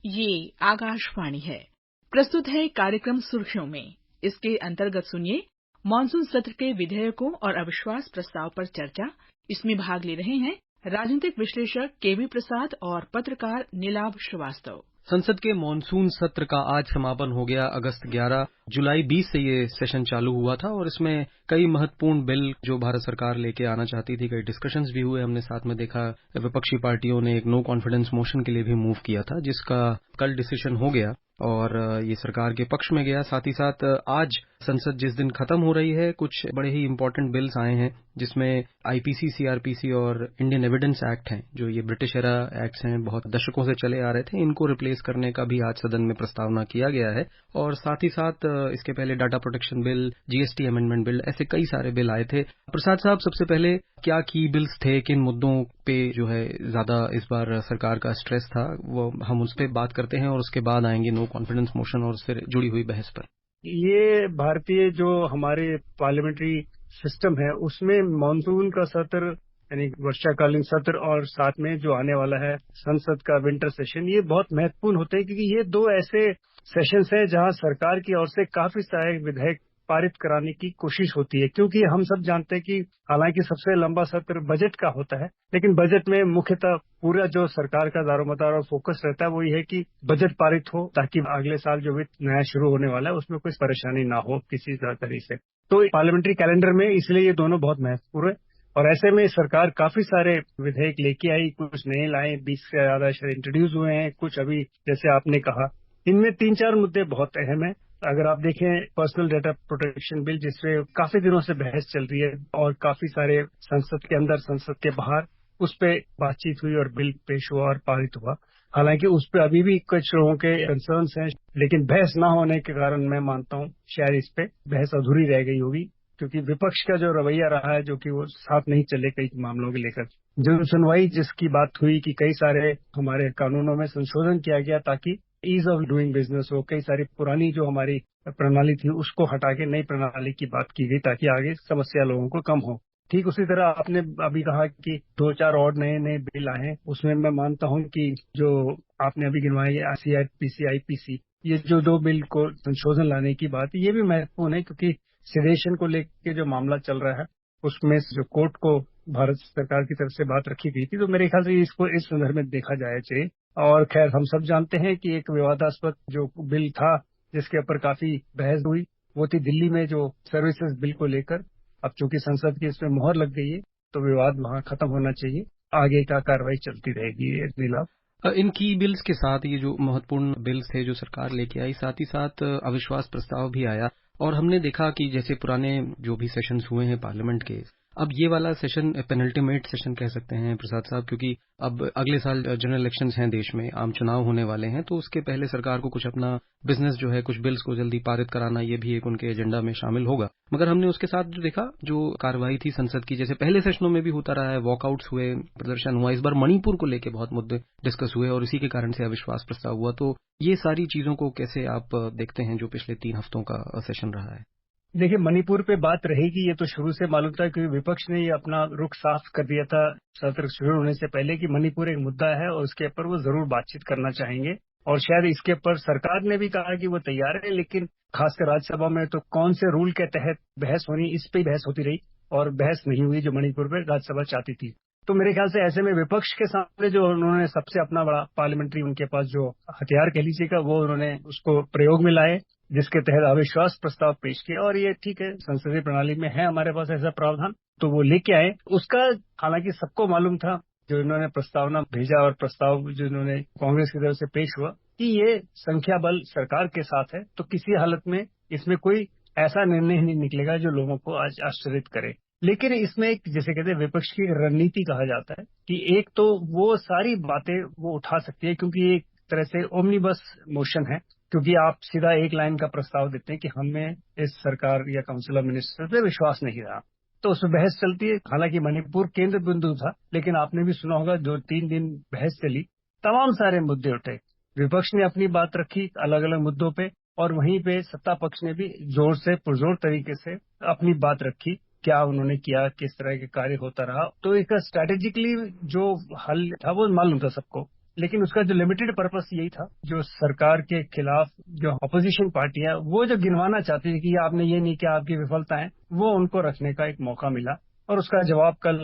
ये आकाशवाणी है। प्रस्तुत है कार्यक्रम सुर्खियों में। इसके अंतर्गत सुनिए मानसून सत्र के विधेयकों और अविश्वास प्रस्ताव पर चर्चा। इसमें भाग ले रहे हैं राजनीतिक विश्लेषक केवी प्रसाद और पत्रकार नीलाभ श्रीवास्तव। संसद के मॉनसून सत्र का आज समापन हो गया। अगस्त 11 जुलाई 20 से ये सेशन चालू हुआ था और इसमें कई महत्वपूर्ण बिल जो भारत सरकार लेके आना चाहती थी, कई डिस्कशंस भी हुए। हमने साथ में देखा विपक्षी पार्टियों ने एक नो कॉन्फिडेंस मोशन के लिए भी मूव किया था, जिसका कल डिसीजन हो गया और ये सरकार के पक्ष में गया। साथ ही साथ आज संसद जिस दिन खत्म हो रही है, कुछ बड़े ही इंपॉर्टेंट बिल्स आए हैं, जिसमें आईपीसी, सीआरपीसी और इंडियन एविडेंस एक्ट हैं, जो ये ब्रिटिश एरा एक्ट्स हैं, बहुत दशकों से चले आ रहे थे, इनको रिप्लेस करने का भी आज सदन में प्रस्तावना किया गया है। और साथ ही साथ इसके पहले data protection bill, GST amendment bill, ऐसे कई सारे बिल आए थे। प्रसाद साहब, सबसे पहले क्या की बिल्स थे, किन मुद्दों पे जो है ज्यादा इस बार सरकार का स्ट्रेस था, वो हम उस पर बात करते हैं और उसके बाद आएंगे नो कॉन्फिडेंस मोशन और उससे जुड़ी हुई बहस पर। ये भारतीय जो हमारे पार्लियामेंट्री सिस्टम है, उसमें मानसून का सत्र यानी वर्षाकालीन सत्र और साथ में जो आने वाला है संसद का विंटर सेशन, ये बहुत महत्वपूर्ण होते हैं, क्योंकि ये दो ऐसे सेशंस हैं जहां सरकार की ओर से काफी सारे विधेयक पारित कराने की कोशिश होती है। क्योंकि हम सब जानते हैं कि हालांकि सबसे लंबा सत्र बजट का होता है, लेकिन बजट में मुख्यतः पूरा जो सरकार का दारोमदार और फोकस रहता है वो ये है कि बजट पारित हो, ताकि अगले साल जो वित्त नया शुरू होने वाला है उसमें कोई परेशानी ना हो किसी तरह से। तो पार्लियामेंट्री कैलेंडर में इसलिए ये दोनों बहुत महत्वपूर्ण है। और ऐसे में सरकार काफी सारे विधेयक लेके आई, कुछ नए लाए, 20 से ज्यादा शायद इंट्रोड्यूस हुए हैं, कुछ अभी जैसे आपने कहा। इनमें 3-4 मुद्दे बहुत अहम है। अगर आप देखें पर्सनल डेटा प्रोटेक्शन बिल, जिसमें काफी दिनों से बहस चल रही है और काफी सारे संसद के अंदर संसद के बाहर उस पर बातचीत हुई और बिल पेश हुआ और पारित हुआ। हालांकि उस पर अभी भी कुछ लोगों के कंसर्न्स हैं, लेकिन बहस न होने के कारण मैं मानता हूं शायद इस पे बहस अधूरी रह गई होगी, क्योंकि विपक्ष का जो रवैया रहा है, जो कि वो साथ नहीं चले कई मामलों को लेकर। जो सुनवाई जिसकी बात हुई कि कई सारे हमारे कानूनों में संशोधन किया गया ताकि ईज ऑफ डूइंग बिजनेस हो, कई सारी पुरानी जो हमारी प्रणाली थी उसको हटा के नई प्रणाली की बात की गई ताकि आगे समस्या लोगों को कम हो। ठीक उसी तरह आपने अभी कहा कि 2-4 और नए नए बिल आए हैं, उसमें मैं मानता हूं कि जो आपने अभी गिनवाई सीआरपीसी, आईपीसी, ये जो 2 बिल को संशोधन लाने की बात है, ये भी महत्वपूर्ण है, क्योंकि सिडेशन को लेकर जो मामला चल रहा है उसमें जो कोर्ट को भारत सरकार की तरफ से बात रखी गई थी, तो मेरे ख्याल से इसको इस संदर्भ में देखा जाना चाहिए। और खैर, हम सब जानते हैं कि एक विवादास्पद जो बिल था जिसके ऊपर काफी बहस हुई, वो थी दिल्ली में जो सर्विसेज बिल को लेकर। अब चूंकि संसद की इसमें मोहर लग गई है, तो विवाद वहां खत्म होना चाहिए, आगे का कार्रवाई चलती रहेगी। नीलाभ, इन की बिल्स के साथ ये जो महत्वपूर्ण बिल्स थे जो सरकार लेके आई, साथ ही साथ अविश्वास प्रस्ताव भी आया। और हमने देखा कि जैसे पुराने जो भी सेशंस हुए हैं पार्लियामेंट के, अब ये वाला सेशन पेनल्टीमेट सेशन कह सकते हैं प्रसाद साहब, क्योंकि अब अगले साल जनरल इलेक्शंस हैं, देश में आम चुनाव होने वाले हैं, तो उसके पहले सरकार को कुछ अपना बिजनेस जो है, कुछ बिल्स को जल्दी पारित कराना, ये भी एक उनके एजेंडा में शामिल होगा। मगर हमने उसके साथ जो देखा, जो कार्रवाई थी संसद की, जैसे पहले सेशनों में भी होता रहा है, वॉकआउट्स हुए, प्रदर्शन हुआ, इस बार मणिपुर को लेकर बहुत मुद्दे डिस्कस हुए और इसी के कारण से अविश्वास प्रस्ताव हुआ। तो ये सारी चीजों को कैसे आप देखते हैं जो पिछले 3 हफ्तों का सेशन रहा है? देखिए, मणिपुर पे बात रहेगी, ये तो शुरू से मालूम था, क्योंकि विपक्ष ने ये अपना रुख साफ कर दिया था सत्र शुरू होने से पहले कि मणिपुर एक मुद्दा है और उसके ऊपर वो जरूर बातचीत करना चाहेंगे। और शायद इसके ऊपर सरकार ने भी कहा कि वो तैयार है, लेकिन खासकर राज्यसभा में तो कौन से रूल के तहत बहस होनी, इस पे बहस होती रही और बहस नहीं हुई जो मणिपुर पे राज्यसभा चाहती थी। तो मेरे ख्याल से ऐसे में विपक्ष के सामने जो उन्होंने सबसे अपना बड़ा पार्लियामेंट्री उनके पास जो हथियार कह लीजिएगा, वो उन्होंने उसको प्रयोग में लाए, जिसके तहत अविश्वास प्रस्ताव पेश किया। और ये ठीक है, संसदीय प्रणाली में है हमारे पास ऐसा प्रावधान, तो वो लेके आए। उसका हालांकि सबको मालूम था, जो इन्होंने प्रस्तावना भेजा और प्रस्ताव जो इन्होंने कांग्रेस की तरफ से पेश हुआ, कि ये संख्या बल सरकार के साथ है, तो किसी हालत में इसमें कोई ऐसा निर्णय नहीं निकलेगा जो लोगों को आज आश्चर्यित करे। लेकिन इसमें एक, जैसे कहते हैं, विपक्ष की रणनीति कहा जाता है कि एक तो वो सारी बातें वो उठा सकती है, क्योंकि ये एक तरह से ओमनिबस मोशन है, क्योंकि आप सीधा एक लाइन का प्रस्ताव देते हैं कि हमें इस सरकार या काउंसिल ऑफ मिनिस्टर पे विश्वास नहीं रहा, तो उसमें बहस चलती है। हालांकि मणिपुर केंद्र बिंदु था, लेकिन आपने भी सुना होगा जो 3 दिन बहस चली, तमाम सारे मुद्दे उठे, विपक्ष ने अपनी बात रखी अलग अलग मुद्दों पे, और वहीं पे सत्ता पक्ष ने भी जोर से पुरजोर तरीके से अपनी बात रखी, क्या उन्होंने किया, किस तरह के कार्य होता रहा। तो एक स्ट्रैटेजिकली जो हल था वो मालूम था सबको, लेकिन उसका जो लिमिटेड पर्पस यही था, जो सरकार के खिलाफ जो अपोजिशन पार्टी है वो जो गिनवाना चाहती थी कि आपने ये नहीं किया, आपकी विफलताएं, वो उनको रखने का एक मौका मिला। और उसका जवाब कल,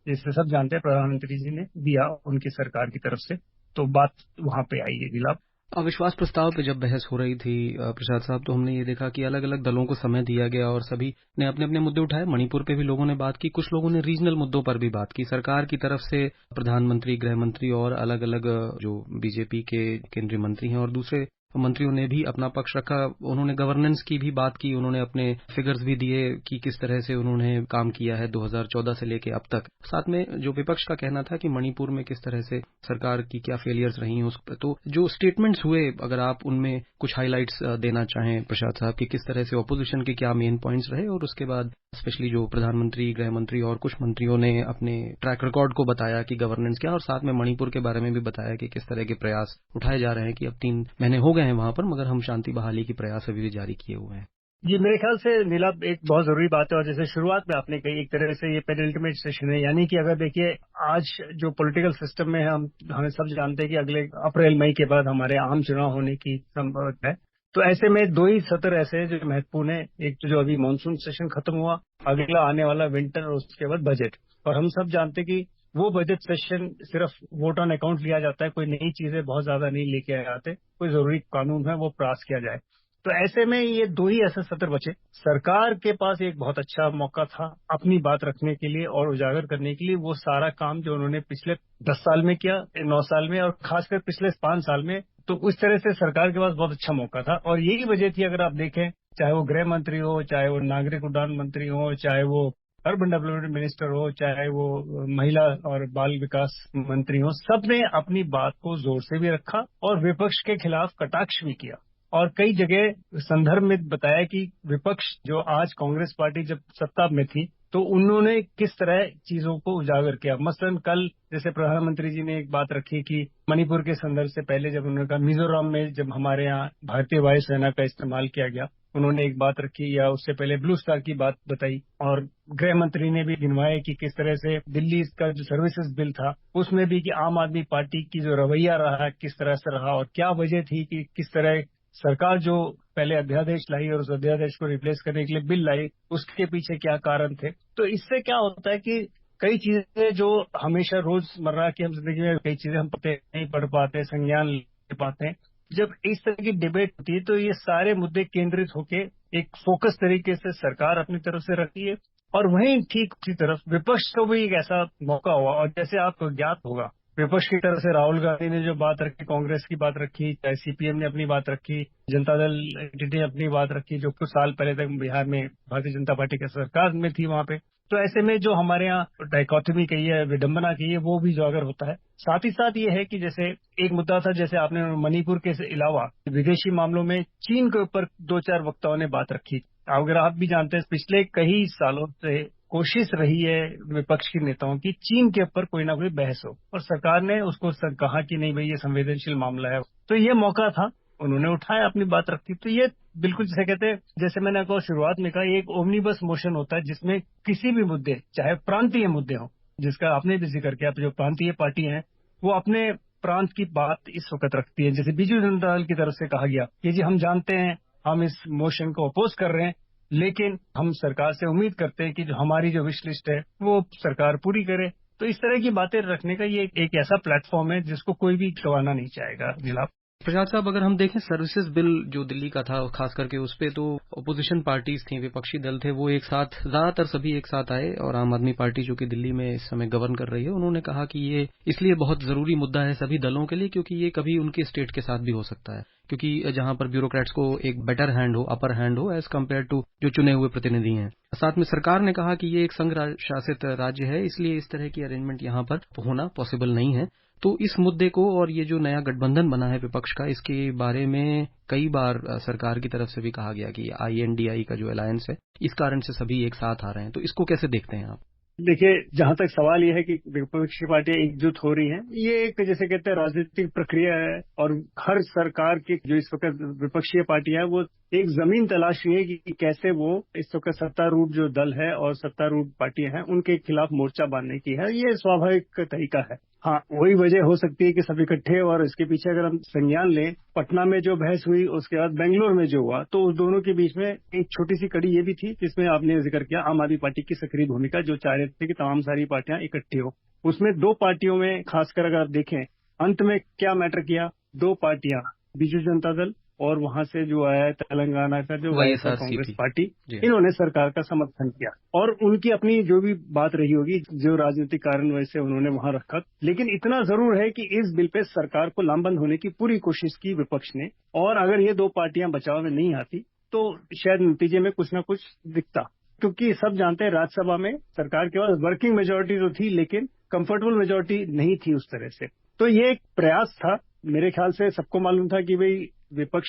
जिसे सब जानते हैं, प्रधानमंत्री जी ने दिया उनकी सरकार की तरफ से। तो बात वहां पे आई है गिलाप। अविश्वास प्रस्ताव पे जब बहस हो रही थी प्रसाद साहब, तो हमने ये देखा कि अलग अलग दलों को समय दिया गया और सभी ने अपने अपने मुद्दे उठाए। मणिपुर पे भी लोगों ने बात की, कुछ लोगों ने रीजनल मुद्दों पर भी बात की। सरकार की तरफ से प्रधानमंत्री, गृह मंत्री और अलग अलग जो बीजेपी के केंद्रीय मंत्री हैं और दूसरे मंत्रियों ने भी अपना पक्ष रखा। उन्होंने गवर्नेंस की भी बात की, उन्होंने अपने फिगर्स भी दिए कि किस तरह से उन्होंने काम किया है 2014 से लेके अब तक। साथ में जो विपक्ष का कहना था कि मणिपुर में किस तरह से सरकार की क्या फेलियर्स रही हैं उस पर। तो जो स्टेटमेंट्स हुए, अगर आप उनमें कुछ हाइलाइट्स देना चाहें प्रसाद साहब, कि किस तरह से ऑपोजिशन के क्या मेन पॉइंट्स रहे, और उसके बाद स्पेशली जो प्रधानमंत्री, गृह मंत्री और कुछ मंत्रियों ने अपने ट्रैक रिकॉर्ड को बताया कि गवर्नेंस क्या, और साथ में मणिपुर के बारे में भी बताया कि किस तरह के प्रयास उठाए जा रहे हैं कि अब 3 महीने हो गए हैं वहां पर, मगर हम शांति बहाली की प्रयास अभी भी जारी किए हुए हैं। ये मेरे ख्याल से नीला एक बहुत जरूरी बात है। और जैसे शुरुआत में आपने कही, एक तरह से ये पेनल्टीमेट सेशन है, यानी कि अगर देखिए आज जो पॉलिटिकल सिस्टम में हमें सब जानते हैं कि अगले अप्रैल मई के बाद हमारे आम चुनाव होने की संभावना है। तो ऐसे में 2 ही सत्र ऐसे हैं जो महत्वपूर्ण है। एक तो जो अभी मानसून सेशन खत्म हुआ, अगला आने वाला विंटर, और उसके बाद बजट। और हम सब जानते हैं कि वो बजट सेशन सिर्फ वोट ऑन अकाउंट लिया जाता है, कोई नई चीजें बहुत ज्यादा नहीं लेके आते, कोई जरूरी कानून है वो पास किया जाए। तो ऐसे में ये 2 ही ऐसे सत्र बचे। सरकार के पास एक बहुत अच्छा मौका था अपनी बात रखने के लिए और उजागर करने के लिए वो सारा काम जो उन्होंने पिछले 10 साल में किया, 9 साल में, और खासकर पिछले 5 साल में। तो उस तरह से सरकार के पास बहुत अच्छा मौका था। और यही वजह थी, अगर आप देखें, चाहे वो गृह मंत्री हो, चाहे वो नागरिक उड्डयन मंत्री हो, चाहे वो अर्बन डेवलपमेंट मिनिस्टर हो, चाहे वो महिला और बाल विकास मंत्री हो, सबने अपनी बात को जोर से भी रखा और विपक्ष के खिलाफ कटाक्ष भी किया। और कई जगह संदर्भ में बताया कि विपक्ष जो आज कांग्रेस पार्टी जब सत्ता में थी तो उन्होंने किस तरह चीजों को उजागर किया। मसलन कल जैसे प्रधानमंत्री जी ने एक बात रखी कि मणिपुर के संदर्भ से पहले जब उन्होंने कहा मिजोरम में जब हमारे यहाँ भारतीय वायुसेना का इस्तेमाल किया गया, उन्होंने एक बात रखी, या उससे पहले ब्लू स्टार की बात बताई। और गृह मंत्री ने भी गिनवाया कि किस तरह से दिल्ली का जो सर्विसेज बिल था उसमें भी कि आम आदमी पार्टी की जो रवैया रहा किस तरह से रहा, और क्या वजह थी कि किस तरह सरकार जो पहले अध्यादेश लाई और उस अध्यादेश को रिप्लेस करने के लिए बिल लाई, उसके पीछे क्या कारण थे। तो इससे क्या होता है कि कई चीजें जो हमेशा रोजमर्रा की हम जिंदगी में कई चीजें हम नहीं पढ़ पाते, संज्ञान ले पाते हैं, जब इस तरह की डिबेट होती है तो ये सारे मुद्दे केंद्रित होके एक फोकस तरीके से सरकार अपनी तरफ से रखती है। और वहीं ठीक उसी तरफ विपक्ष को भी एक ऐसा मौका हुआ। और जैसे आपको ज्ञात होगा, विपक्ष की तरफ से राहुल गांधी ने जो बात रखी, कांग्रेस की बात रखी, चाहे सीपीएम ने अपनी बात रखी, जनता दल ने अपनी बात रखी, जो कुछ साल पहले तक बिहार में भारतीय जनता पार्टी की सरकार में थी वहां पे। तो ऐसे में जो हमारे यहाँ डाइकोटमी कही है, विडंबना कही है, वो भी उजागर होता है। साथ ही साथ ये है कि जैसे एक मुद्दा था, जैसे आपने मणिपुर के अलावा विदेशी मामलों में चीन के ऊपर 2-4 वक्ताओं ने बात रखी। अगर आप भी जानते हैं, पिछले कई सालों से कोशिश रही है विपक्ष के नेताओं की चीन के ऊपर कोई ना कोई बहस हो, और सरकार ने उसको कहा कि नहीं भाई ये संवेदनशील मामला है। तो ये मौका था, उन्होंने उठाया, अपनी बात रखी। तो ये बिल्कुल जैसे कहते हैं, जैसे मैंने आपको शुरुआत में कहा, एक ओमनीबस मोशन होता है जिसमें किसी भी मुद्दे, चाहे प्रांतीय मुद्दे हों, जिसका आपने भी जिक्र किया, जो प्रांतीय पार्टी है वो अपने प्रांत की बात इस वक्त रखती है। जैसे बीजू जनता दल की तरफ से कहा गया कि जी हम जानते हैं हम इस मोशन को अपोज कर रहे हैं, लेकिन हम सरकार से उम्मीद करते हैं कि जो हमारी जो विश लिस्ट है वो सरकार पूरी करे। तो इस तरह की बातें रखने का ये एक ऐसा प्लेटफॉर्म है जिसको कोई भी गंवाना नहीं चाहेगा। जिला प्रसाद साहब, अगर हम देखें सर्विसेज बिल जो दिल्ली का था, खास करके उस पे तो अपोजिशन पार्टीज थी, विपक्षी दल थे, वो एक साथ, ज्यादातर सभी एक साथ आए। और आम आदमी पार्टी जो कि दिल्ली में इस समय गवर्न कर रही है, उन्होंने कहा कि ये इसलिए बहुत जरूरी मुद्दा है सभी दलों के लिए क्योंकि ये कभी उनके स्टेट के साथ भी हो सकता है, क्योंकि जहां पर ब्यूरोक्रेट्स को एक बेटर हैंड हो, अपर हैंड हो एज कम्पेयर टू जो चुने हुए प्रतिनिधि हैं। साथ में सरकार ने कहा कि ये एक संघ शासित राज्य है, इसलिए इस तरह की अरेंजमेंट यहाँ पर होना पॉसिबल नहीं है। तो इस मुद्दे को, और ये जो नया गठबंधन बना है विपक्ष का, इसके बारे में कई बार सरकार की तरफ से भी कहा गया कि INDI का जो अलायंस है, इस कारण से सभी एक साथ आ रहे हैं। तो इसको कैसे देखते हैं आप? देखिए, जहां तक सवाल ये है कि विपक्षी पार्टियां एकजुट हो रही हैं, ये एक जैसे कहते हैं राजनीतिक प्रक्रिया है। और हर सरकार की जो इस वक्त विपक्षीय पार्टियां हैं वो एक जमीन तलाशनी है कि कैसे वो इस वक्त सत्तारूढ़ जो दल है और सत्तारूढ़ पार्टियां हैं उनके खिलाफ मोर्चा बांधने की है। ये स्वाभाविक तरीका है। हाँ, वही वजह हो सकती है कि सब इकट्ठे, और इसके पीछे अगर हम संज्ञान लें, पटना में जो बहस हुई उसके बाद बेंगलोर में जो हुआ, तो उस दोनों के बीच में एक छोटी सी कड़ी ये भी थी जिसमें आपने जिक्र किया आम आदमी पार्टी की सक्रिय भूमिका, जो चाह रहे थे कि तमाम सारी पार्टियां इकट्ठी हो। उसमें दो पार्टियों में खासकर अगर आप देखें अंत में क्या मैटर किया, दो पार्टियां बीजू जनता दल और वहां से जो आया है तेलंगाना का जो वाईएसआर कांग्रेस पार्टी, इन्होंने सरकार का समर्थन किया और उनकी अपनी जो भी बात रही होगी, जो राजनीतिक कारण वैसे उन्होंने वहां रखा। लेकिन इतना जरूर है कि इस बिल पे सरकार को लामबंद होने की पूरी कोशिश की विपक्ष ने, और अगर ये दो पार्टियां बचाव में नहीं आती तो शायद नतीजे में कुछ ना कुछ दिखता, क्योंकि सब जानते हैं राज्यसभा में सरकार के पास वर्किंग मेजोरिटी तो थी लेकिन कंफर्टेबल मेजोरिटी नहीं थी उस तरह से। तो ये एक प्रयास था, मेरे ख्याल से सबको मालूम था कि भाई विपक्ष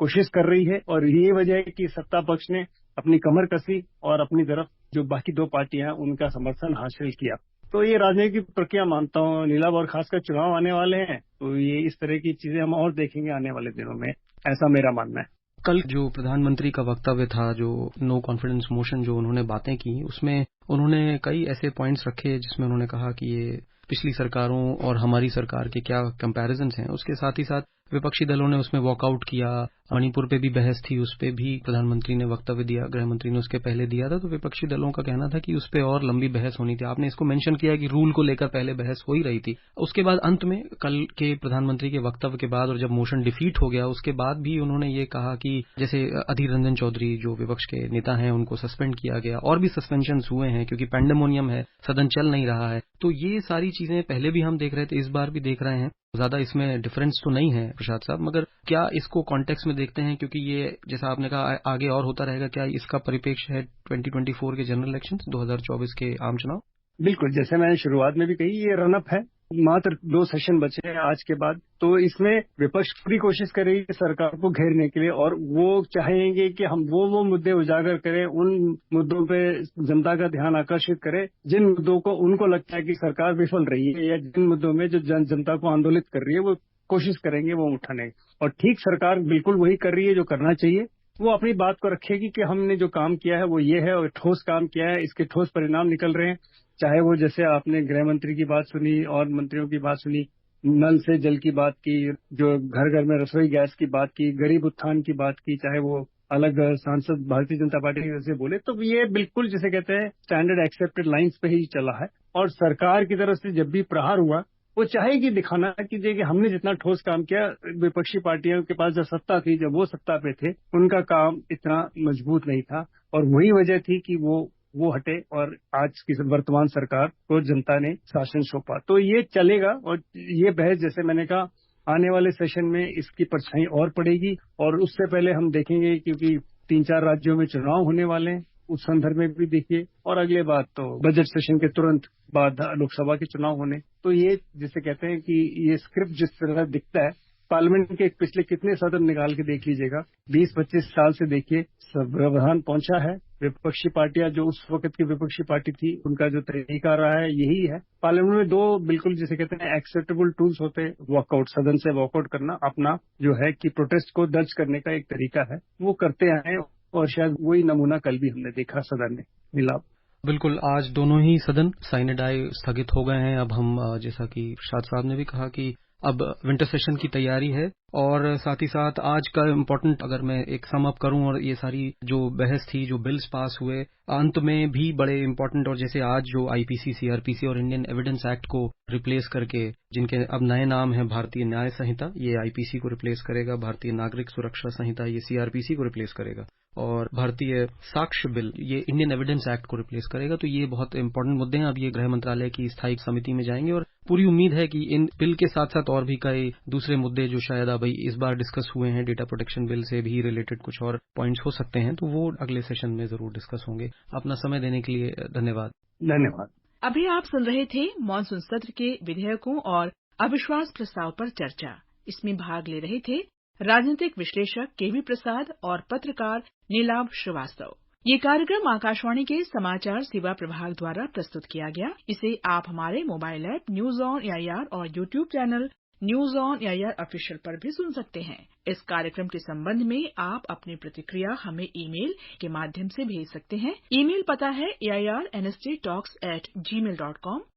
कोशिश कर रही है और ये वजह है कि सत्ता पक्ष ने अपनी कमर कसी और अपनी तरफ जो बाकी दो पार्टियां हैं उनका समर्थन हासिल किया। तो ये राजनीतिक प्रक्रिया मानता हूँ नीलाभ, और खासकर चुनाव आने वाले हैं तो ये इस तरह की चीजें हम और देखेंगे आने वाले दिनों में, ऐसा मेरा मानना है। कल जो प्रधानमंत्री का वक्तव्य था, जो नो कॉन्फिडेंस मोशन जो उन्होंने बातें की, उसमें उन्होंने कई ऐसे पॉइंट्स रखे जिसमें उन्होंने कहा कि ये पिछली सरकारों और हमारी सरकार के क्या कंपैरिजन्स हैं। उसके साथ ही साथ विपक्षी दलों ने उसमें वॉकआउट किया। मणिपुर पे भी बहस थी, उस पे भी प्रधानमंत्री ने वक्तव्य दिया, गृह मंत्री ने उसके पहले दिया था। तो विपक्षी दलों का कहना था कि उस पे और लंबी बहस होनी थी। आपने इसको मेंशन किया कि रूल को लेकर पहले बहस हो ही रही थी। उसके बाद अंत में कल के प्रधानमंत्री के वक्तव्य के बाद और जब मोशन डिफीट हो गया उसके बाद भी उन्होंने ये कहा कि जैसे अधीर रंजन चौधरी जो विपक्ष के नेता हैं उनको सस्पेंड किया गया, और भी सस्पेंशन हुए हैं क्योंकि पैंडेमोनियम है, सदन चल नहीं रहा है। तो ये सारी चीजें पहले भी हम देख रहे थे, इस बार भी देख रहे हैं। ज्यादा इसमें डिफरेंस तो नहीं है प्रसाद साहब, मगर क्या इसको कॉन्टेक्स्ट में देखते हैं, क्योंकि ये जैसा आपने कहा आगे और होता रहेगा, क्या इसका परिप्रेक्ष्य है 2024 के जनरल इलेक्शंस, 2024 के आम चुनाव? बिल्कुल, जैसे मैंने शुरुआत में भी कही, ये रनअप है, मात्र 2 सेशन बचे हैं आज के बाद। तो इसमें विपक्ष पूरी कोशिश करेगी सरकार को घेरने के लिए, और वो चाहेंगे कि हम वो मुद्दे उजागर करें, उन मुद्दों पे जनता का ध्यान आकर्षित करें जिन मुद्दों को उनको लगता है कि सरकार विफल रही है, या जिन मुद्दों में जो जनता को आंदोलित कर रही है वो कोशिश करेंगे वो उठाने। और ठीक सरकार बिल्कुल वही कर रही है जो करना चाहिए। वो अपनी बात को रखेगी कि हमने जो काम किया है वो ये है और ठोस काम किया है, इसके ठोस परिणाम निकल रहे हैं। चाहे वो जैसे आपने गृह मंत्री की बात सुनी और मंत्रियों की बात सुनी, नल से जल की बात की, जो घर घर में रसोई गैस की बात की, गरीब उत्थान की बात की, चाहे वो अलग सांसद भारतीय जनता पार्टी की वजह से बोले, तो ये बिल्कुल जिसे कहते हैं स्टैंडर्ड एक्सेप्टेड लाइंस पे ही चला है। और सरकार की तरफ से जब भी प्रहार हुआ वो चाहेगी दिखाना कि हमने जितना ठोस काम किया, विपक्षी पार्टियों के पास जब सत्ता थी, जब वो सत्ता पे थे, उनका काम इतना मजबूत नहीं था, और वही वजह थी कि वो हटे और आज की वर्तमान सरकार को जनता ने शासन सौंपा। तो ये चलेगा, और ये बहस जैसे मैंने कहा आने वाले सेशन में इसकी परछाई और पड़ेगी। और उससे पहले हम देखेंगे क्योंकि 3-4 राज्यों में चुनाव होने वाले हैं, उस संदर्भ में भी देखिए, और अगले बात तो बजट सेशन के तुरंत बाद लोकसभा के चुनाव होने। तो ये जिसे कहते हैं कि ये स्क्रिप्ट जिस तरह दिखता है, पार्लियामेंट के पिछले कितने सदन निकाल के देख लीजिएगा, 20-25 साल से देखिए, व्यवधान पहुंचा है। विपक्षी पार्टियां जो उस वक्त की विपक्षी पार्टी थी, उनका जो तरीका रहा है यही है। पार्लियामेंट में 2 बिल्कुल जिसे कहते हैं एक्सेप्टेबल टूल्स होते हैं, वॉकआउट, सदन से वॉकआउट करना, अपना जो है कि प्रोटेस्ट को दर्ज करने का एक तरीका है, वो करते आए, और शायद वही नमूना कल भी हमने देखा सदन में मिला। बिल्कुल, आज दोनों ही सदन साइने डाई स्थगित हो गए हैं। अब हम जैसा कि प्रसाद साहब ने भी कहा कि अब विंटर सेशन की तैयारी है, और साथ ही साथ आज का इम्पोर्टेंट अगर मैं एक सम अप करूं, और ये सारी जो बहस थी, जो बिल्स पास हुए अंत में भी बड़े इम्पोर्टेंट, और जैसे आज जो आईपीसी, सीआरपीसी और इंडियन एविडेंस एक्ट को रिप्लेस करके, जिनके अब नए नाम है भारतीय न्याय संहिता, ये आईपीसी को रिप्लेस करेगा, भारतीय नागरिक सुरक्षा संहिता ये सीआरपीसी को रिप्लेस करेगा, और भारतीय साक्ष्य बिल ये इंडियन एविडेंस एक्ट को रिप्लेस करेगा। तो ये बहुत इंपॉर्टेंट मुद्दे हैं। अब ये गृह मंत्रालय की स्थायी समिति में जाएंगे, और पूरी उम्मीद है कि इन बिल के साथ साथ और भी कई दूसरे मुद्दे जो शायद अभी इस बार डिस्कस हुए हैं, डेटा प्रोटेक्शन बिल से भी रिलेटेड कुछ और पॉइंट्स हो सकते हैं, तो वो अगले सेशन में जरूर डिस्कस होंगे। अपना समय देने के लिए धन्यवाद। धन्यवाद। अभी आप सुन रहे थे मानसून सत्र के विधेयकों और अविश्वास प्रस्ताव पर चर्चा। इसमें भाग ले रहे थे राजनीतिक विश्लेषक केवी प्रसाद और पत्रकार नीलाभ श्रीवास्तव। ये कार्यक्रम आकाशवाणी के समाचार सेवा प्रभाग द्वारा प्रस्तुत किया गया। इसे आप हमारे mobile app news on AIR और YouTube channel news on AIR official पर भी सुन सकते हैं। इस कार्यक्रम के संबंध में आप अपनी प्रतिक्रिया हमें ईमेल के माध्यम से भेज सकते हैं। ईमेल पता है airnsttalks@gmail.com।